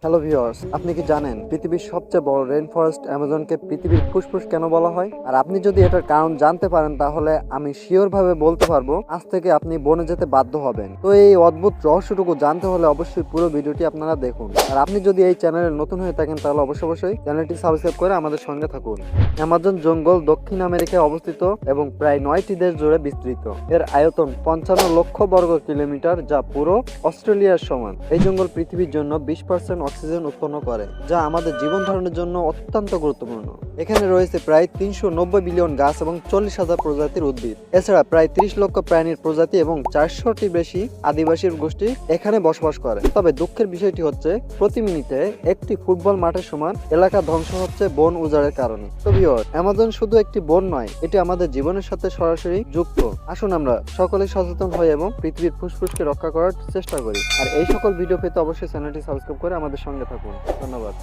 Hello viewers, আপনি কি জানেন পৃথিবীর সবচেয়ে বড় রেইন ফরেস্ট অ্যামাজনকে পৃথিবীর ফুসফুস কেন বলা হয়? আর আপনি যদি এটার কারণ জানতে পারেন তাহলে আমি শিওর ভাবে বলতে পারবো আজ থেকে আপনি বনে যেতে বাধ্য হবেন। তো এই অদ্ভুত রহস্যটুকু জানতে হলে অবশ্যই পুরো ভিডিওটি আপনারা দেখুন। আর আপনি যদি এই চ্যানেলে নতুন হয়ে থাকেন তাহলে অবশ্যই চ্যানেলটি সাবস্ক্রাইব করে আমাদের সঙ্গে থাকুন। অ্যামাজন জঙ্গল দক্ষিণ আমেরিকায় অবস্থিত এবং প্রায় 9টি দেশ জুড়ে বিস্তৃত। এর আয়তন 55 লক্ষ বর্গ কিলোমিটার, যা পুরো অস্ট্রেলিয়ার সমান। এই জঙ্গল পৃথিবীর জন্য 20% অক্সিজেন উৎপন্ন করে, যা আমাদের জীবন ধারণের জন্য অত্যন্ত গুরুত্বপূর্ণ। এখানে রয়েছে প্রায় 390 বিলিয়ন গাছ এবং 40,000 প্রজাতির উদ্ভিদ। এছাড়া প্রায় 30 লক্ষ প্রাণীর প্রজাতি এবং 400টি বেশি আদিবাসীর গোষ্ঠী এখানে বসবাস করে। তবে দুঃখের বিষয়টি হচ্ছে প্রতি মিনিটে একটি ফুটবল মাঠের সমান এলাকা ধ্বংস হচ্ছে বন উজাড়ের কারণে। তো ভিউয়ার, অ্যামাজন শুধু একটি বন নয়, এটি আমাদের জীবনের সাথে সরাসরি যুক্ত। আসুন আমরা সকলে সচেতন হই এবং পৃথিবীর ফুসফুসকে রক্ষা করার চেষ্টা করি। আর এই সকল ভিডিও পেতে অবশ্যই চ্যানেলটি সাবস্ক্রাইব করে আমাদের সঙ্গে থাকুন। ধন্যবাদ।